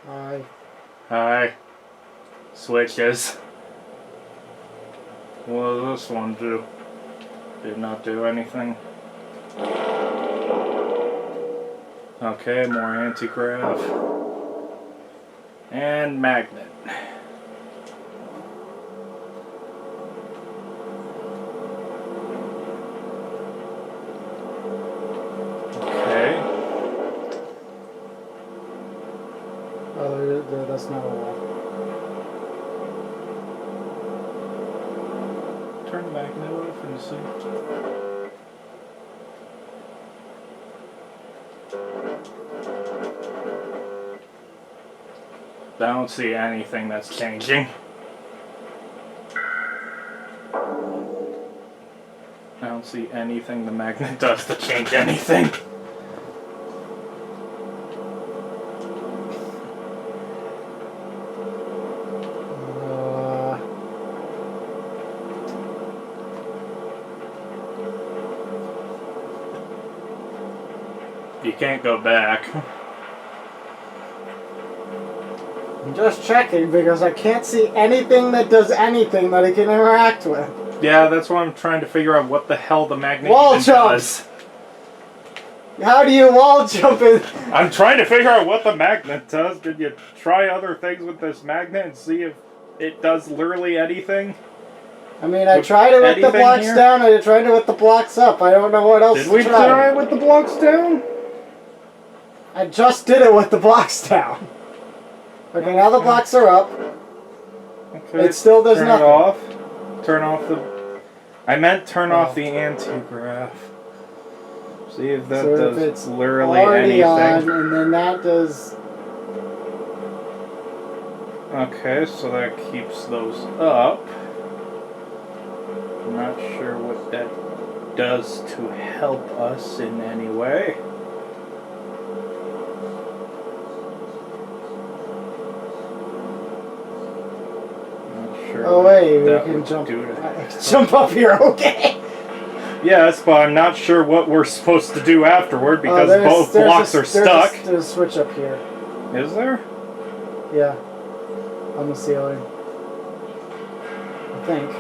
Hi. Hi. Switches. What does this one do? Did not do anything. Okay, more anti-grav. And magnet. Okay. Oh, that's not a wall. Turn the magnet off and see. I don't see anything that's changing. I don't see anything the magnet does to change anything. You can't go back. I'm just checking because I can't see anything that does anything that I can interact with. Yeah, that's why I'm trying to figure out what the hell the magnet Wall even jump! does. How do you wall jump in? I'm trying to figure out what the magnet does. Did you try other things with this magnet and see if it does literally anything? I mean, I tried it with the blocks down, I tried it with the blocks up. I don't know what else Did we try it with the blocks down? I just did it with the blocks down. Okay, now the blocks are up. Okay. It still does nothing. Turn it off. Turn off the... I meant turn off the anti-grav. See if that does literally anything. On, and then that does... Okay, so that keeps those up. I'm not sure what that does to help us in any way. Oh wait, we can jump up here, okay. Yes, but I'm not sure what we're supposed to do afterward because both blocks are stuck. There's a switch up here. Is there? Yeah. On the ceiling. I think.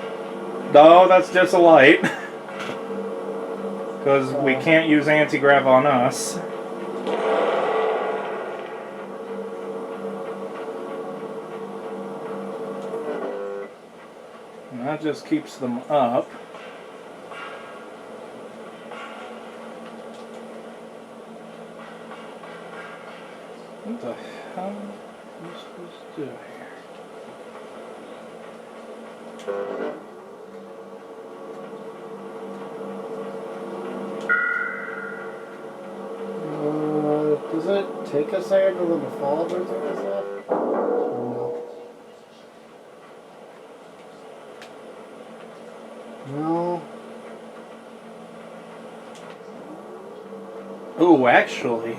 No, that's just a light. Because we can't use anti-grav on us. And that just keeps them up. What the hell are you supposed to do here? Does it take a second for them to fall over to this stuff? No. Oh, actually.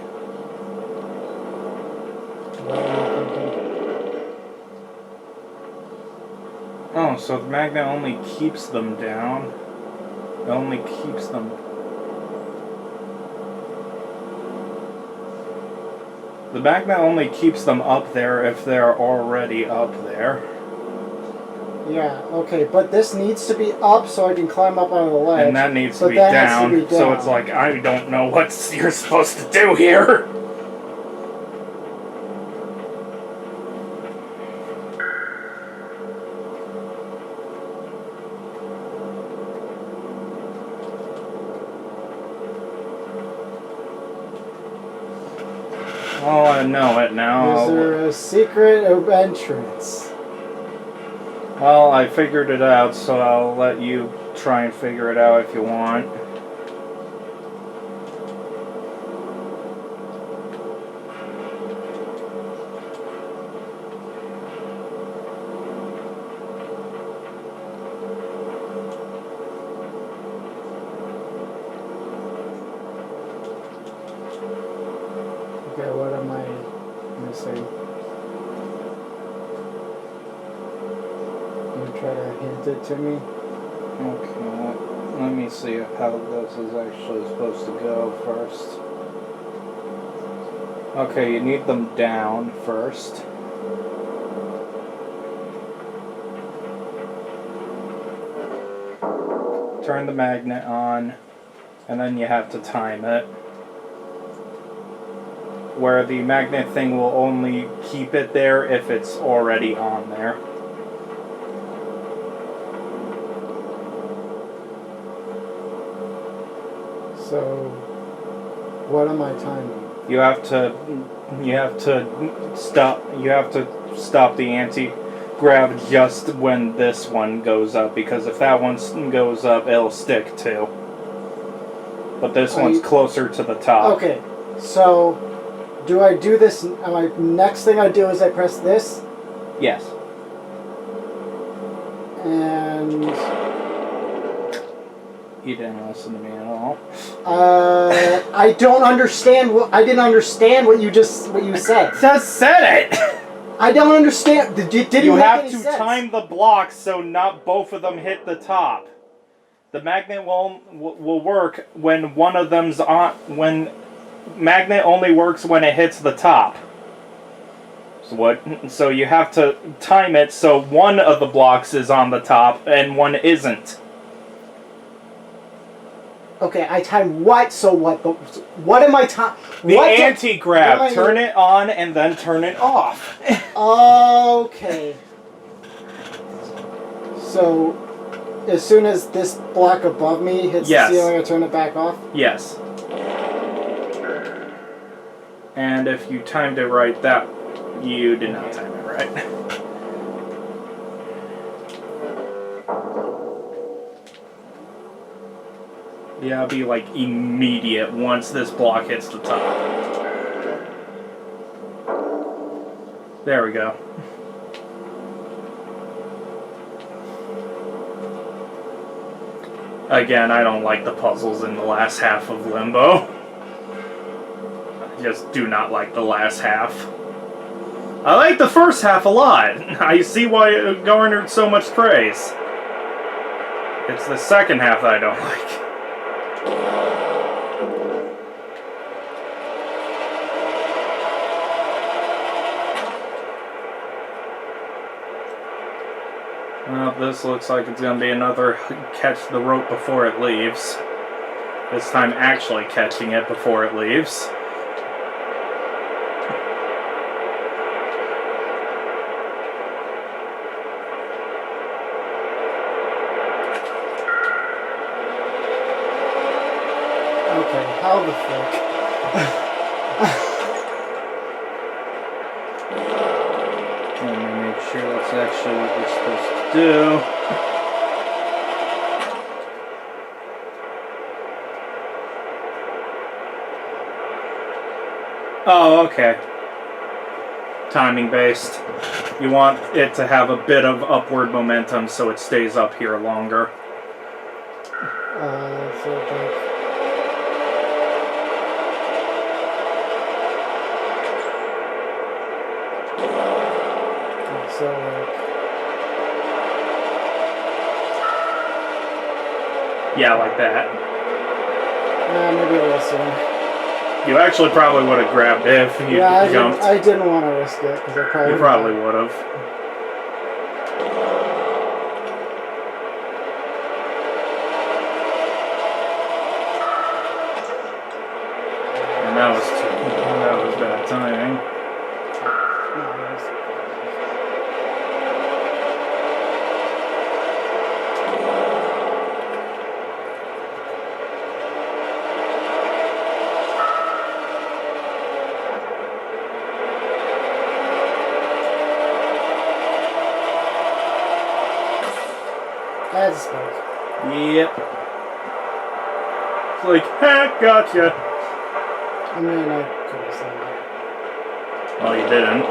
Oh, so the magnet only keeps them down. It only keeps them... The magnet only keeps them up there if they're already up there. Yeah, okay, but this needs to be up so I can climb up on the ledge. And that needs to be down, so it's like, I don't know what you're supposed to do here. Oh, I know it now. Is there a secret entrance? Well, I figured it out, so I'll let you try and figure it out if you want. Okay, what am I missing? Try to hint it to me. Okay, let me see how this is actually supposed to go first. Okay, you need them down first. Turn the magnet on, and then you have to time it. Where the magnet thing will only keep it there if it's already on there. So, what am I timing? You have to stop the anti-grav just when this one goes up, because if that one goes up, it'll stick too. But this one's closer to the top. Okay, so do I do this? Next thing I do is I press this? Yes. And you didn't listen to me at all. I don't understand I didn't understand what you said. Just said it. I don't understand. Did you have to time the blocks so not both of them hit the top. The magnet will work when one of them's on. When magnet only works when it hits the top. So you have to time it so one of the blocks is on the top and one isn't. Okay, I time what? So what? What am I time? The anti-grav. Turn it on and then turn it off. Okay. So, as soon as this block above me hits the ceiling, I turn it back off? Yes. And if you timed it right, you did not time it right. Yeah, it'll be like immediate once this block hits the top. There we go. Again, I don't like the puzzles in the last half of Limbo. I just do not like the last half. I like the first half a lot. I see why it garnered so much praise. It's the second half that I don't like. Well, this looks like it's going to be another catch the rope before it leaves. This time actually catching it before it leaves. Okay, how the fuck? Let me make sure that's actually what we're supposed to do. Oh, okay. Timing based. You want it to have a bit of upward momentum so it stays up here longer. Yeah, like that. Maybe a little. You actually probably would have grabbed it if you jumped. I didn't want to risk it because I probably. You probably would have. And that was bad timing. That's smart. Yep. It's like, heck, gotcha. I mean, I could have said that. Well, you didn't.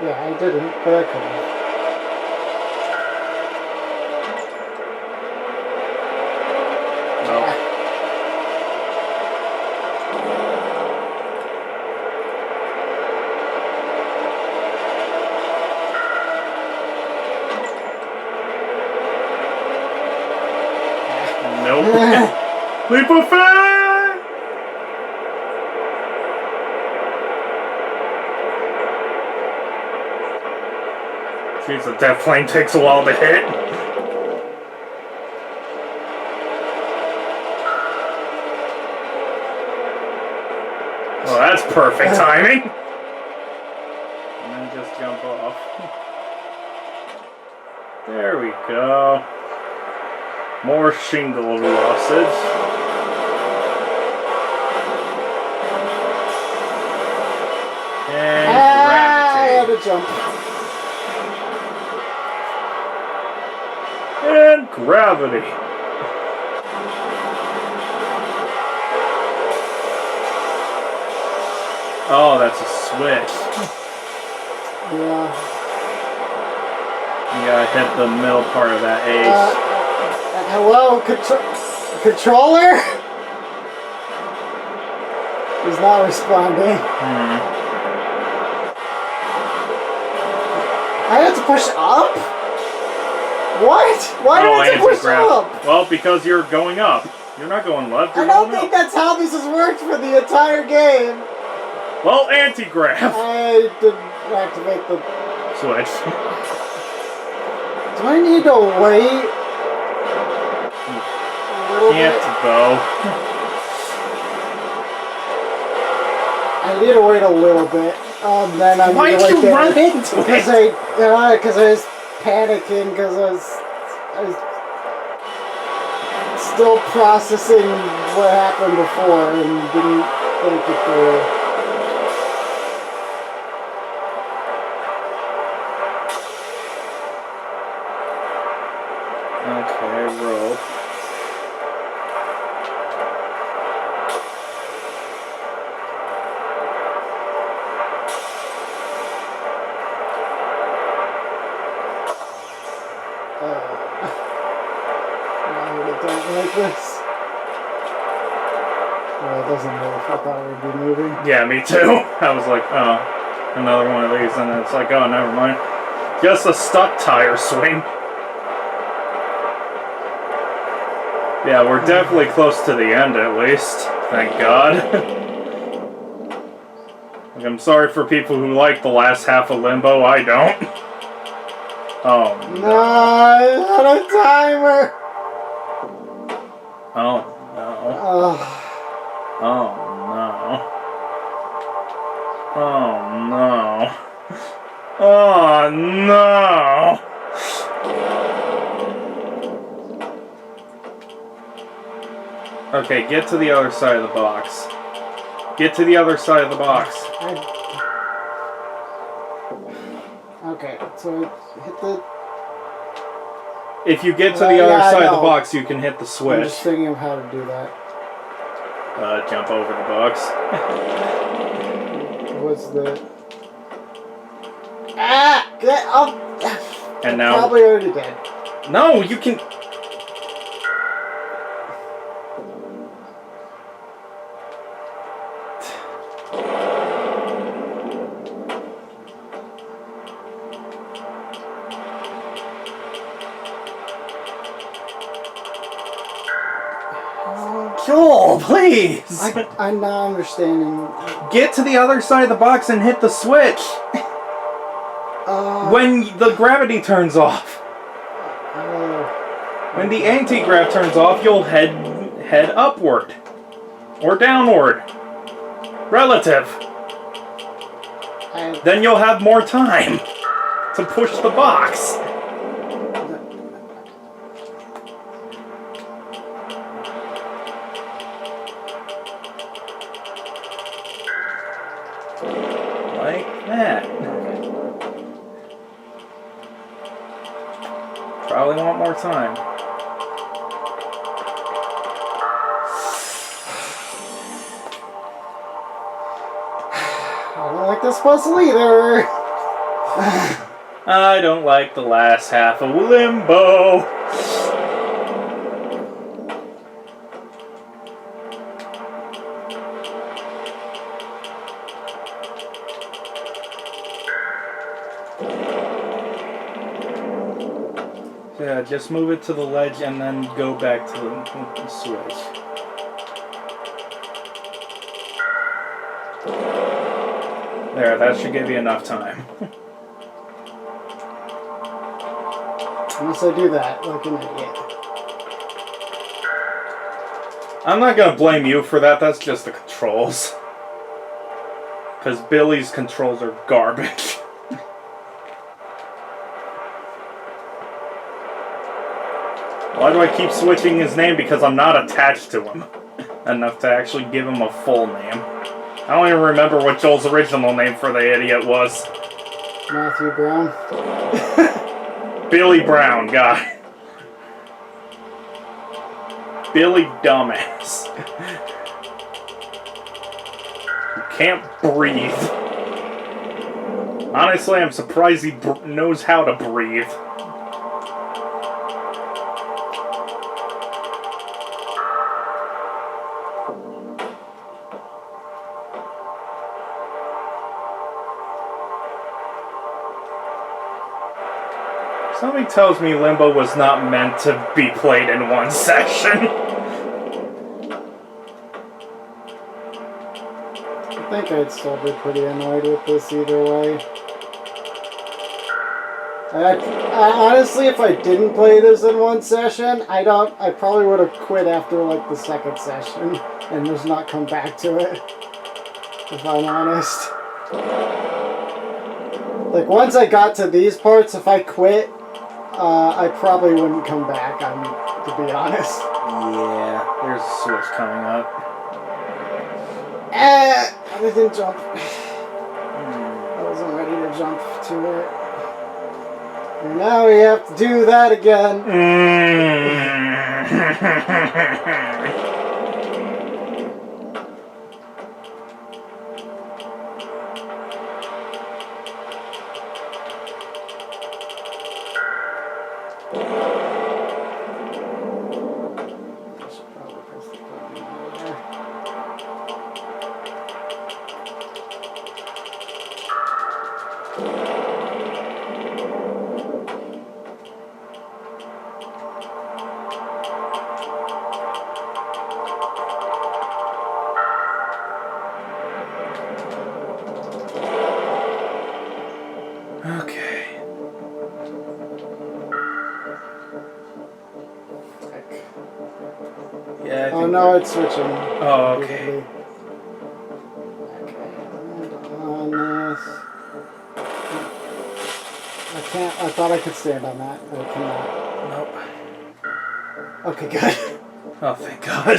Yeah, I didn't, but I could have. Nope. Leap of faith! Jeez, the death plane takes a while to hit. Well, that's perfect timing. And then just jump off. There we go. More shingle usage. And I had gravity. to jump. And gravity. Oh, that's a switch. Yeah. You gotta hit the middle part of that ace. Hello, controller? He's not responding. I have to push up? What? Why do I have to push up? Well, because you're going up. You're not going left. I don't think that's how this has worked for the entire game. Well, anti-grav. I didn't activate the Switch. Do I need to wait? Can't though. I need to wait a little bit. Then I'm Why'd gonna you run into it? Because I was panicking because I was still processing what happened before and didn't think it through. Okay, roll. I don't like this. Well, it doesn't move. I thought it would be moving. Yeah, me too. I was like, oh, another one of these, and it's like, oh, never mind. Just a stuck tire swing. Yeah, we're definitely close to the end at least. Thank God. Like, I'm sorry for people who like the last half of Limbo. I don't. Oh No, I had a timer. Oh no. Oh no. Oh no. Oh no. Okay, get to the other side of the box. Get to the other side of the box. Okay, so hit the... If you get to the other side of the box, you can hit the switch. I'm just thinking of how to do that. Jump over the box. What's the... Ah! Get up! And now... Probably already dead. No, you can... Joel, please! I'm not understanding. Get to the other side of the box and hit the switch! When the gravity turns off. When the anti-grav turns off, you'll head upward. Or downward. Relative. Then you'll have more time to push the box. Like that. Probably want more time. I don't like this puzzle either. I don't like the last half of Limbo. Yeah, just move it to the ledge and then go back to the switch. There, that should give you enough time. unless I do that like an idiot. I'm not gonna blame you for that, that's just the controls. Because Billy's controls are garbage. Why do I keep switching his name? Because I'm not attached to him enough to actually give him a full name. I don't even remember what Joel's original name for the idiot was. Matthew Brown. Billy Brown, guy. Billy Dumbass. Who can't breathe. Honestly, I'm surprised he knows how to breathe. Something tells me Limbo was not meant to be played in one session. I think I'd still be pretty annoyed with this either way. I honestly, if I didn't play this in one session, I probably would have quit after like the second session and just not come back to it. If I'm honest. Like once I got to these parts, if I quit, I probably wouldn't come back, to be honest. Yeah, there's a switch coming up. I didn't jump. I wasn't ready to jump to it. And now we have to do that again. Okay. Yeah, Oh, no, it's switching. Oh, okay. Okay, on this. I can't. I thought I could stand on that, but I cannot. Nope. Okay, good. Oh, thank God.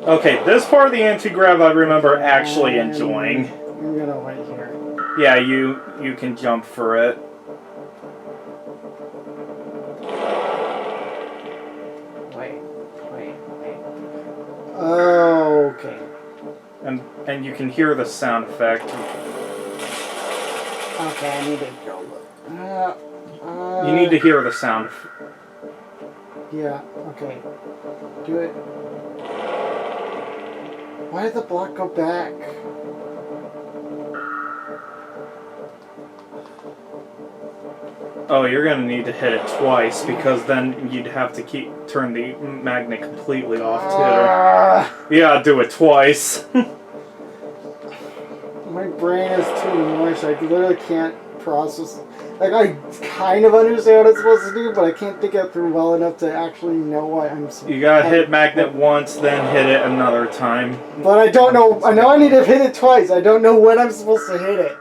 Okay, this part of the anti-grav I remember actually enjoying. I'm gonna wait here. Yeah, you can jump for it. Wait. Oh, okay. And you can hear the sound effect. Okay, I need to go. You need to hear the sound. Yeah, okay. Do it. Why did the block go back? Oh, you're gonna need to hit it twice because then you'd have to turn the magnet completely off too. Yeah, do it twice. My brain is too mush. I literally can't process. Like, I kind of understand what it's supposed to do, but I can't think it through well enough to actually know what I'm supposed to do. You gotta hit magnet once, then hit it another time. But I don't know. I know I need to hit it twice. I don't know when I'm supposed to hit it.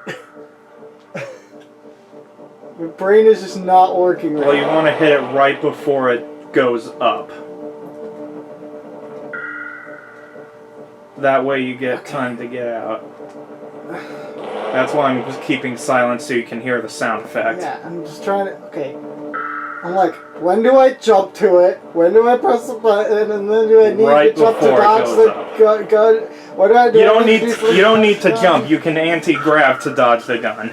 My brain is just not working right Well, you want to hit it right before it goes up. That way you get time to get out. That's why I'm just keeping silent so you can hear the sound effect. Yeah, I'm just trying to... Okay. I'm like, when do I jump to it? When do I press the button? And then do I need Right to jump to before it dodge goes the gun? What do I do? You don't need to jump. You can anti-grav to dodge the gun.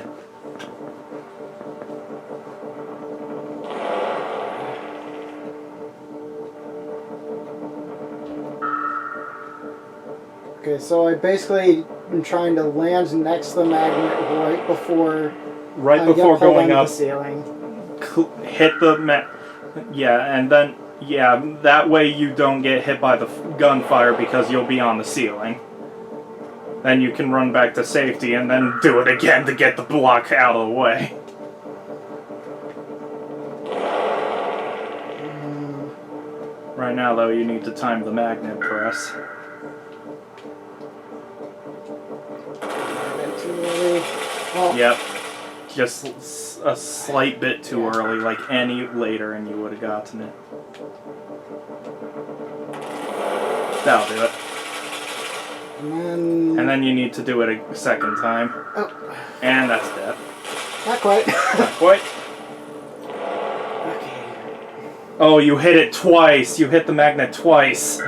Okay, so I basically am trying to land next to the magnet right before Going up. The ceiling. Hit the and then that way you don't get hit by the gunfire because you'll be on the ceiling. Then you can run back to safety and then do it again to get the block out of the way. Right now, though, you need to time the magnet press. Too early. Oh. Yep. Just a slight bit too early, like any later, and you would have gotten it. That'll do it. And then you need to do it a second time. Oh. And that's dead. Not quite. Not quite. Okay. Oh, you hit it twice. You hit the magnet twice.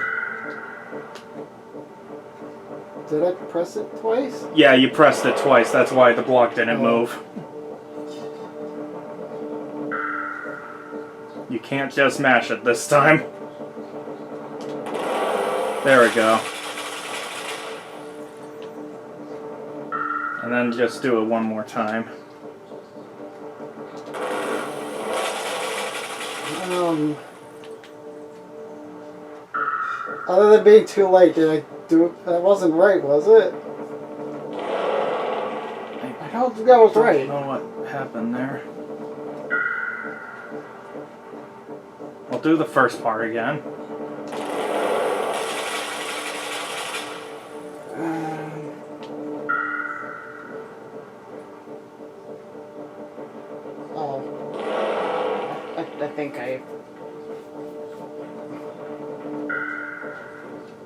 Did I press it twice? Yeah, you pressed it twice. That's why the block didn't move. You can't just mash it this time. There we go. And then just do it one more time. Other than being too late, did I do it? That wasn't right, was it? I don't think that was right. I don't know what happened there. We'll do the first part again.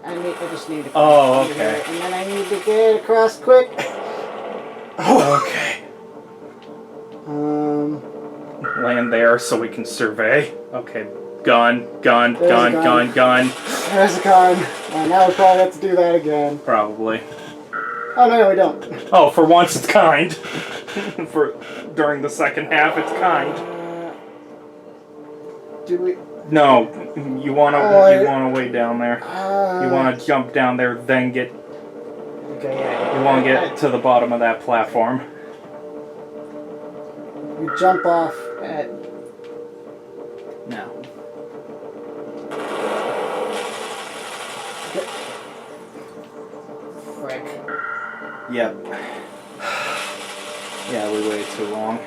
I think I just need to. Oh, okay. And then I need to get it across quick. Okay. Land there so we can survey. Okay. Gun. There's a gun. There's a gun. Now we probably have to do that again. Probably. Oh no, we don't. Oh, for once it's kind. During the second half, it's kind. Do we? No, you wanna wait down there. You wanna jump down there, then get. Okay, yeah. You wanna get to the bottom of that platform. You jump off at. No. Frick. Yep. Yeah, we waited too long.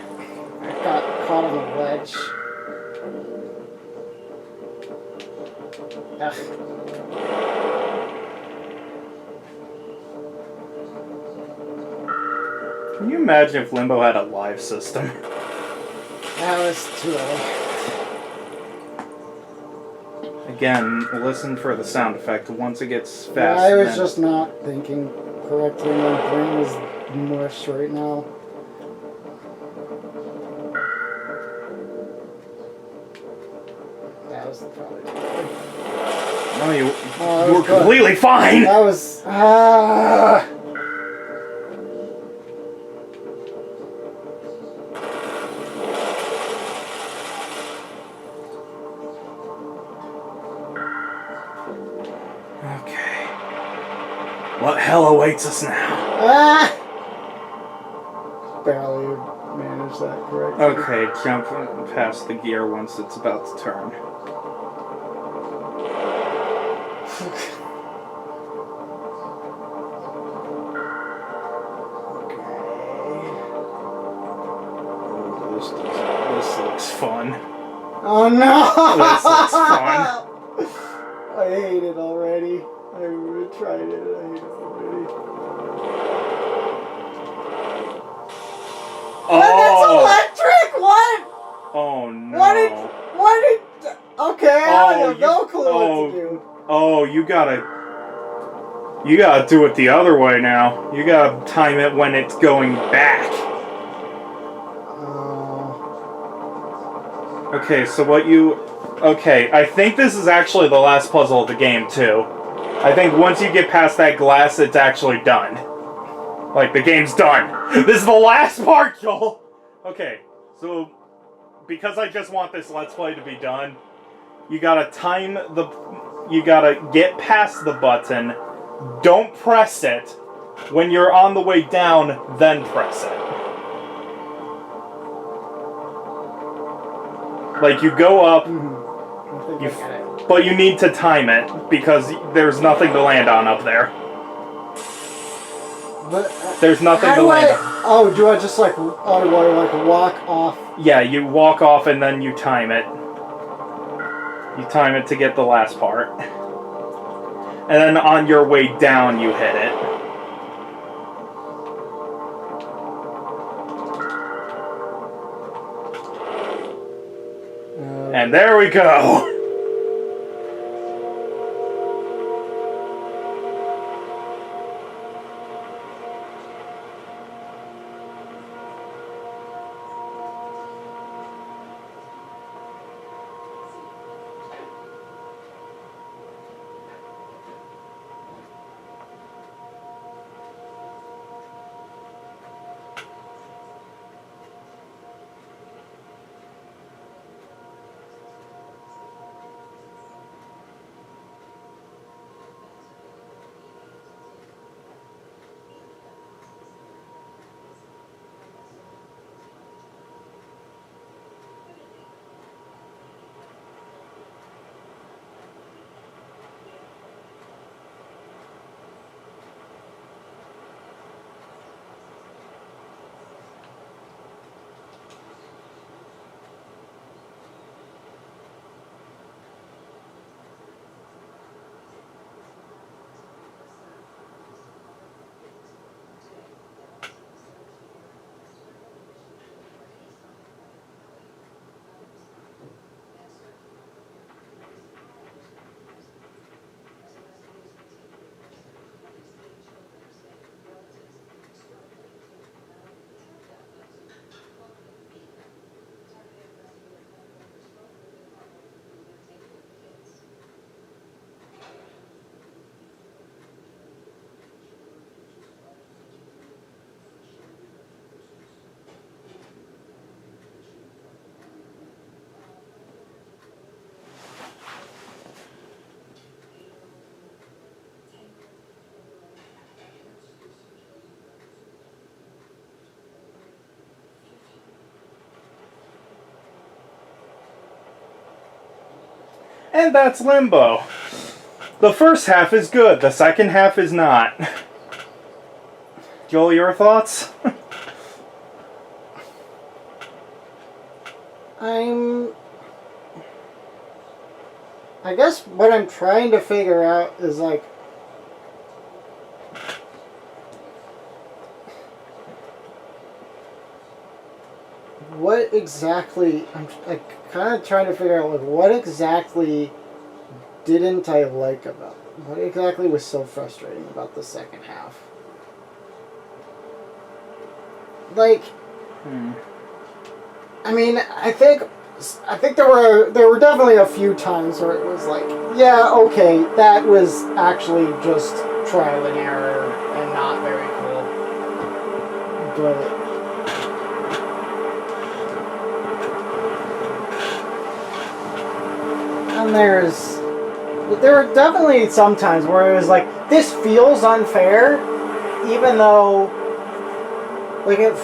I got caught on the ledge. Ugh. Can you imagine if Limbo had a live system? That was too early. Again, listen for the sound effect once it gets fast. Yeah, I was just not thinking correctly. My brain is mush right now. That was probably too early. No, you were completely fine! That was... Okay. What hell awaits us now? Barely managed that correctly. Okay, jump past the gear once it's about to turn. This looks fun. Oh no! This looks fun. I hate it already. I haven't tried it. I hate it already. Oh! That's electric! What? Oh no. What did... Okay, I have no clue what to do. Oh, you gotta do it the other way now. You gotta time it when it's going back. Okay, so okay, I think this is actually the last puzzle of the game, too. I think once you get past that glass, it's actually done. Like, the game's done. This is the last part, Joel! Okay, so, because I just want this Let's Play to be done, you gotta you gotta get past the button, don't press it, when you're on the way down, then press it. Like, you go up, but you need to time it, because there's nothing to land on up there. But, there's nothing to land on. Oh, do I just do I walk off? Yeah, you walk off and then you time it. You time it to get the last part. And then on your way down, you hit it. And there we go. And that's Limbo. The first half is good, the second half is not. Joel, your thoughts? I guess what I'm trying to figure out is like what exactly I'm like kind of trying to figure out like what exactly didn't I like about it? What exactly was so frustrating about the second half? Like I mean, I think there were definitely a few times where it was like, yeah, okay, that was actually just trial and error and not very cool. But and there were definitely some times where it was like, this feels unfair, even though like if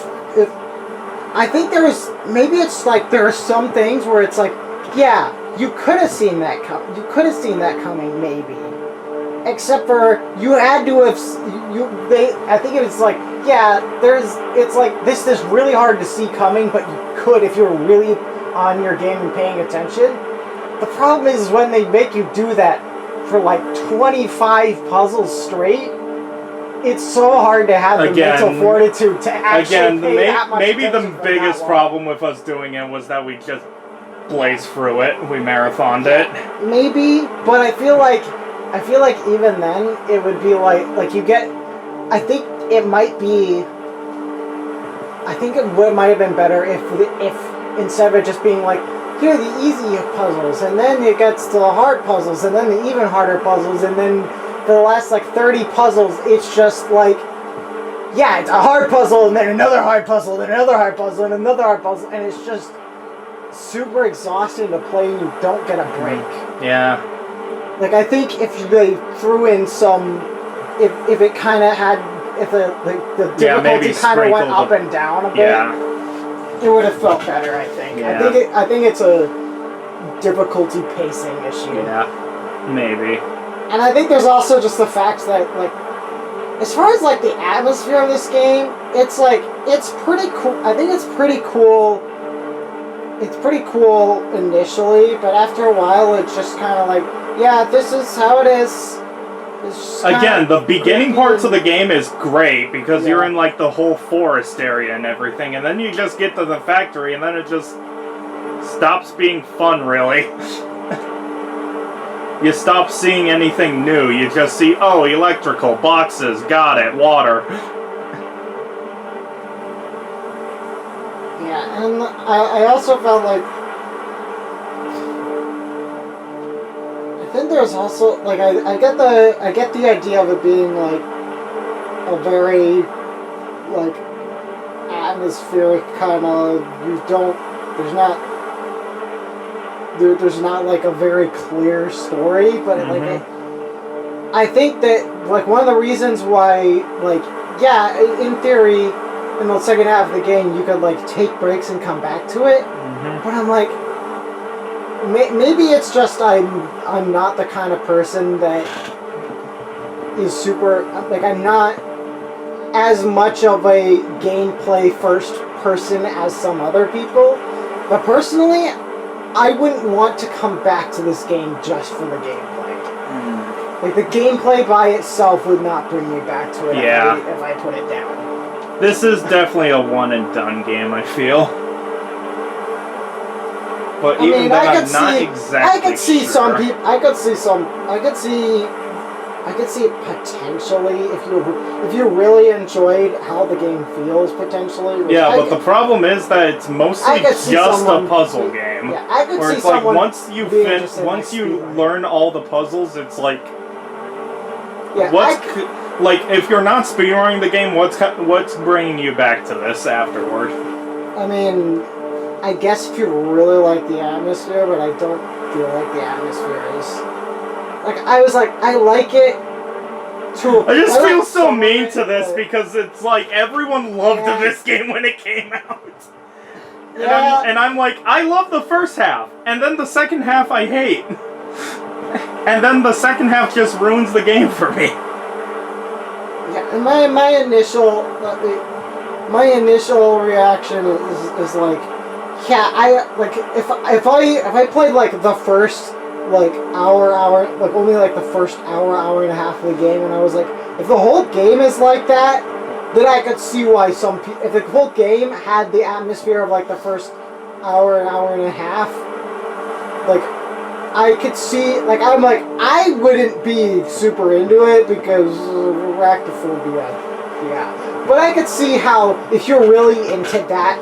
I think maybe it's like there are some things where it's like, yeah, you could have seen that coming, maybe. Except for you had to have I think it was like, yeah, it's like this is really hard to see coming, but you could if you were really on your game and paying attention. The problem is when they make you do that for like 25 puzzles straight. It's so hard to have the mental fortitude to actually pay that much maybe the attention for biggest that problem with us doing it was that we just blazed through it. We marathoned it. Maybe, but I feel like even then it would be like you get. I think it might have been better if instead of it just being like, here are the easy puzzles, and then it gets to the hard puzzles, and then the even harder puzzles, and then for the last like 30 puzzles, it's just like, yeah, it's a hard puzzle, and then another hard puzzle, and another hard puzzle, and another hard puzzle, and it's just super exhausting to play and you don't get a break. Yeah. Like, I think if they threw in some, if it kind of had, if the difficulty kind of went up and down a bit, it would have felt better, I think. Yeah. I think it's a difficulty pacing issue. Yeah, maybe. And I think there's also just the fact that, like, as far as, like, the atmosphere of this game, it's, like, it's pretty cool. I think it's pretty cool it's pretty cool initially, but after a while, it's just kind of like, yeah, this is how it is. Again, the beginning parts of the game is great because you're Yeah. in like the whole forest area and everything, and then you just get to the factory, and then it just stops being fun, really. You stop seeing anything new. You just see, oh, electrical, boxes, got it, water. Yeah, and I also felt like I think there's also like I get the idea of it being like a very like atmospheric kind of there's not like a very clear story, but I think that like one of the reasons why like yeah, in theory in the second half of the game you could like take breaks and come back to it, but I'm like maybe it's just I'm not the kind of person that is super like I'm not as much of a gameplay first person as some other people, but personally I wouldn't want to come back to this game just for the gameplay. Like the gameplay by itself would not bring me back to it if I put it down. This is definitely a one and done game, I feel. But I even mean, then, I I'm not exactly I could see sure. some people. I could see potentially if you really enjoyed how the game feels potentially. Yeah, but the problem is that it's mostly just a puzzle game. Yeah, I could where see it's like someone once you learn all the puzzles, it's like like if you're not speedrunning the game, what's bringing you back to this afterward? I mean, I guess if you really like the atmosphere, but I don't feel like the atmosphere is like I was like I like it. I just feel so mean to this because it's like everyone loved this game when it came out. And I'm like, I love the first half, and then the second half I hate. And then the second half just ruins the game for me. Yeah, and my initial reaction is like, yeah, I like if I played like the first like hour like only like the first hour and a half of the game, and I was like, if the whole game is like that, then I could see why some people, if the whole game had the atmosphere of like the first hour and a half, like I could see, like I'm like I wouldn't be super into it because arachnophobia, yeah. But I could see how if you're really into that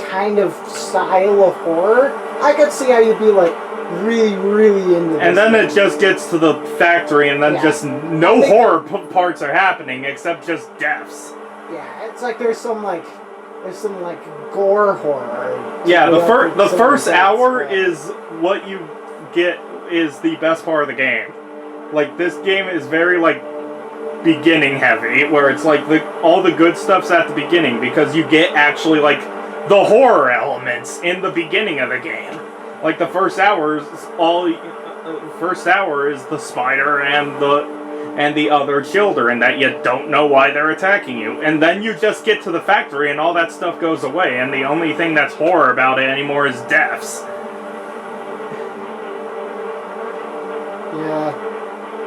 kind of style of horror, I could see how you'd be like really into this. And then it just gets to the factory, and then just no horror parts are happening except just deaths. Yeah, it's like there's some gore horror. Yeah, the first hour is what you get is the best part of the game. Like this game is very like beginning heavy, where it's like all the good stuff's at the beginning because you get actually like the horror elements in the beginning of the game. Like the first hour is the spider and the other children that you don't know why they're attacking you. And then you just get to the factory and all that stuff goes away, and the only thing that's horror about it anymore is deaths. Yeah.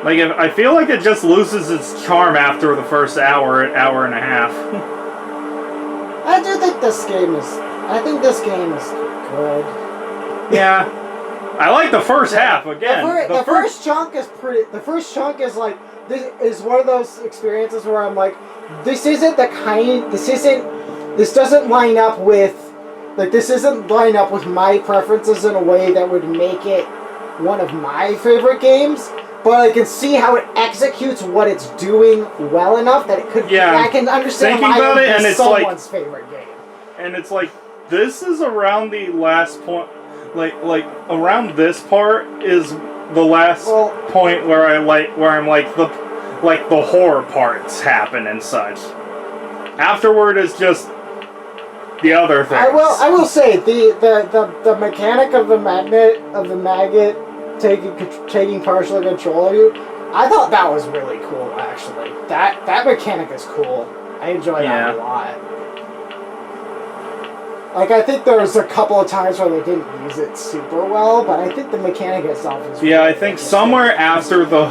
Like, I feel like it just loses its charm after the first hour and a half. I think this game is good. Yeah. I like the first half, again. The first chunk is like, this is one of those experiences where I'm like, this isn't line up with my preferences in a way that would make it one of my favorite games, but I can see how it executes what it's doing well enough that it could. Yeah, I can understand why it would be someone's favorite game. And it's like, this is around the last point. Like around this part is the last point where I'm like the horror parts happen and such. Afterward is just the other things. I will say the mechanic of the maggot taking partial control of you, I thought that was really cool actually. That mechanic is cool. I enjoy that a lot. Like, I think there was a couple of times where they didn't use it super well, but I think the mechanic itself is Yeah, I think somewhere after the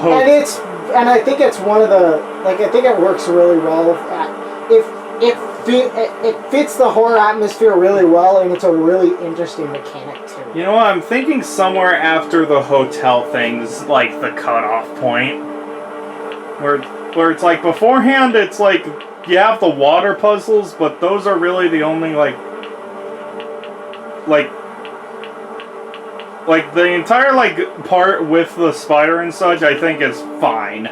And I think it's one of the, like, I think it works really well. It fits the horror atmosphere really well, and it's a really interesting mechanic too. You know what? I'm thinking somewhere after the hotel thing's like the cutoff point, where it's like beforehand, it's like you have the water puzzles, but those are really the only like the entire like part with the spider and such. I think is fine,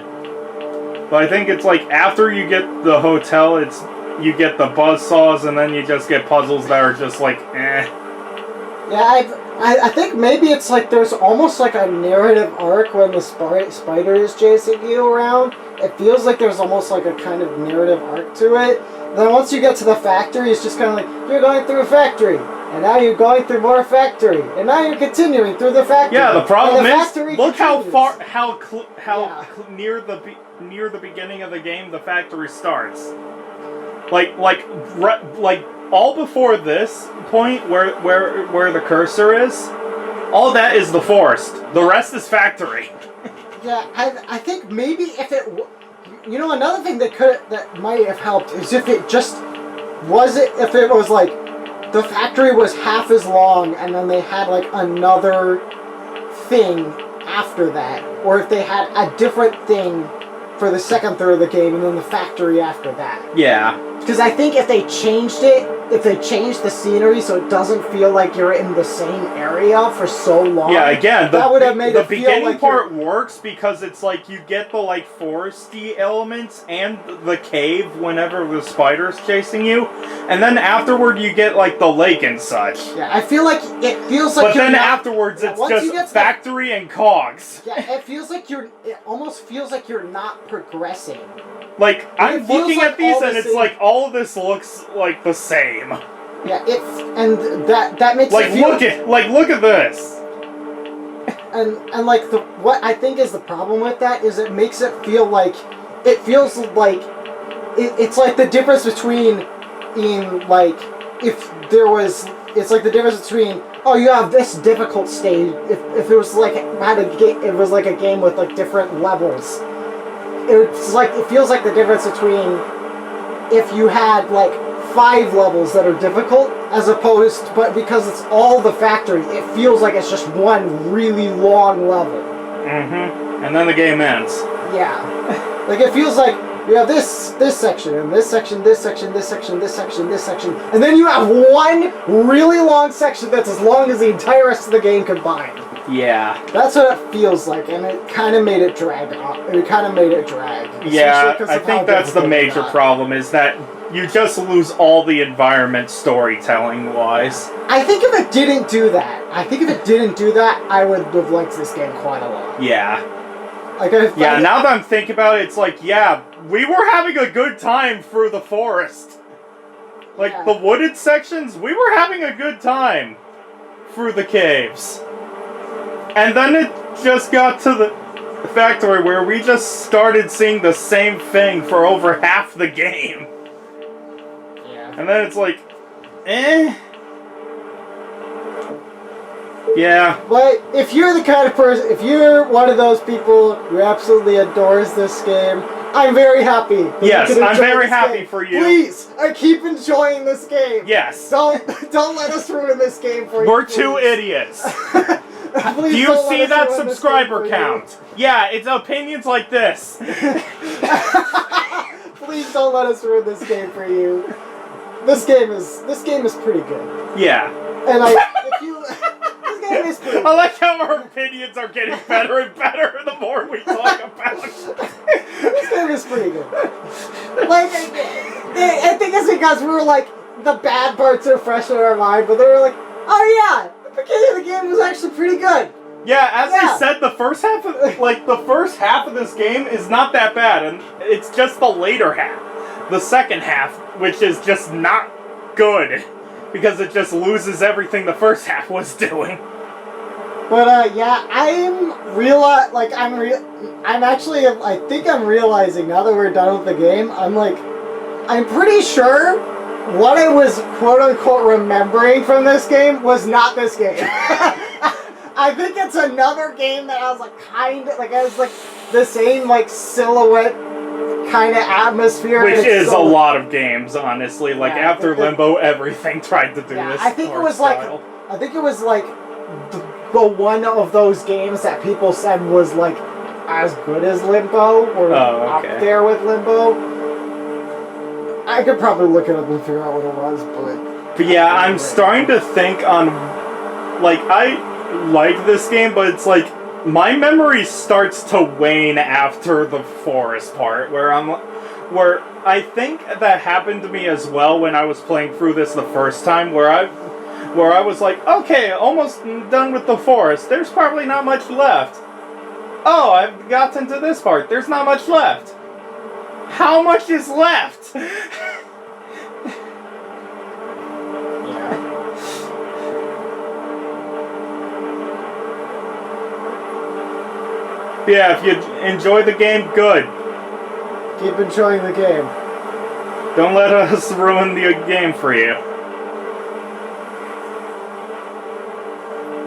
but I think it's like after you get the hotel, you get the buzzsaws, and then you just get puzzles that are just like, eh. Yeah, I think maybe it's like there's almost like a narrative arc when the spider is chasing you around. It feels like there's almost like a kind of narrative arc to it. Then once you get to the factory, it's just kind of like, you're going through a factory, and now you're going through more factory, and now you're continuing through the factory. Yeah, the problem is, look continues. near the beginning of the game the factory starts. Like all before this point where the cursor is, all that is the forest. The rest is factory. Yeah, I think maybe if it, you know, another thing that might have helped is if it was like the factory was half as long and then they had like another thing after that, or if they had a different thing for the second third of the game and then the factory after that. Yeah. Because I think if they changed the scenery so it doesn't feel like you're in the same area for so long. Yeah, again, that would have made the it feel beginning like part works because it's like you get the like foresty elements and the cave whenever the spider's chasing you, and then afterward you get like the lake and such. Yeah, I feel like it feels like. But then afterwards it's just factory and cogs. Yeah, it almost feels like you're not progressing. Like, I'm looking at these and it's like all of this looks like the same. Yeah, and that makes like it feel... look at this. And like what I think is the problem with that is it makes it feel like it's like the difference between it's like the difference between, oh, you have this difficult stage if it was like it was like a game with like different levels. It feels like the difference between if you had like 5 levels that are difficult but because it's all the factory, it feels like it's just one really long level. Mm-hmm. And then the game ends. Yeah. Like it feels like you have this section, and this section, this section, this section, this section, this section, and then you have one really long section that's as long as the entire rest of the game combined. Yeah. That's what it feels like, and it kind of made it drag on. It kind of made it drag. Yeah, I think that's the major problem, is that you just lose all the environment storytelling-wise. I think if it didn't do that, I would have liked this game quite a lot. Yeah. Now that I'm thinking about it, it's like, yeah, we were having a good time through the forest. Like, the wooded sections, we were having a good time through the caves. And then it just got to the factory where we just started seeing the same thing for over half the game. Yeah. And then it's like, eh. Yeah. But if you're the kind of person, if you're one of those people who absolutely adores this game, I'm very happy. Yes, I'm very happy for you. Please, I keep enjoying this game. Yes. Don't let us ruin this game for you. We're 2 idiots. Do you see that subscriber count? Yeah, it's opinions like this. Please don't let us ruin this game for you. This game is pretty good. Yeah. And this game is pretty good. I like how our opinions are getting better and better the more we talk about it. This game is pretty good. Like, I think it's because we were like, the bad parts are fresh in our mind, but they were like, oh yeah, the beginning of the game was actually pretty good. Yeah, as I said, the first half of this game is not that bad, and it's just the later half, the second half, which is just not good because it just loses everything the first half was doing. But I think I'm realizing now that we're done with the game, I'm pretty sure what I was quote-unquote remembering from this game was not this game. I think it's another game that has like has like the same like silhouette kind of atmosphere. Which is a lot of games, honestly. Like Yeah, after Limbo, everything tried to do this. I think it was style. I think it was like the one of those games that people said was like as good as Limbo or up there with Limbo. I could probably look it up and figure out what it was, but yeah, I'm starting to think on like I like this game, but it's like my memory starts to wane after the forest part, where I think that happened to me as well when I was playing through this the first time, where I was like, okay, almost done with the forest. There's probably not much left. Oh, I've gotten to this part. There's not much left. How much is left? Yeah, if you enjoy the game, good. Keep enjoying the game. Don't let us ruin the game for you.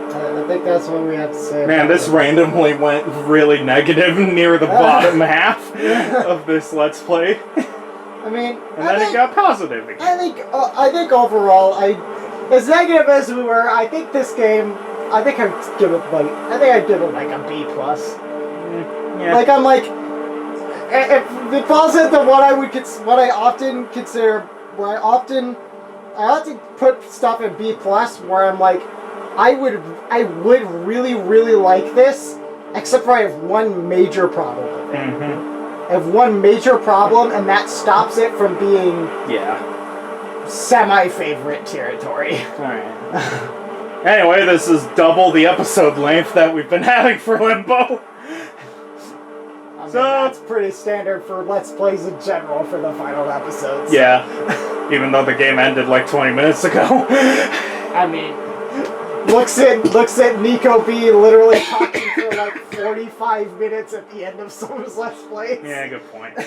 I think that's what we have to say. Man, this randomly went really negative near the bottom half of this Let's Play. I mean, and then it got positive again. I think overall, as negative as we were, I think this game, I'd give it like a B plus. Yeah. Like I'm like, if it falls into what I often consider, where I often put stuff in B plus, where I'm like, I would really like this, except for I have one major problem with it. I have one major problem, and that stops it from being semi-favorite territory. Alright. Anyway, this is double the episode length that we've been having for Limbo. So that's pretty standard for Let's Plays in general for the final episodes. Yeah, even though the game ended like 20 minutes ago. I mean, looks at Nico B literally talking for like 45 minutes at the end of some of his Let's Plays. Yeah, good point.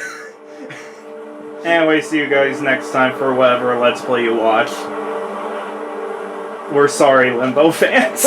Anyway, see you guys next time for whatever Let's Play you watch. We're sorry, Limbo fans.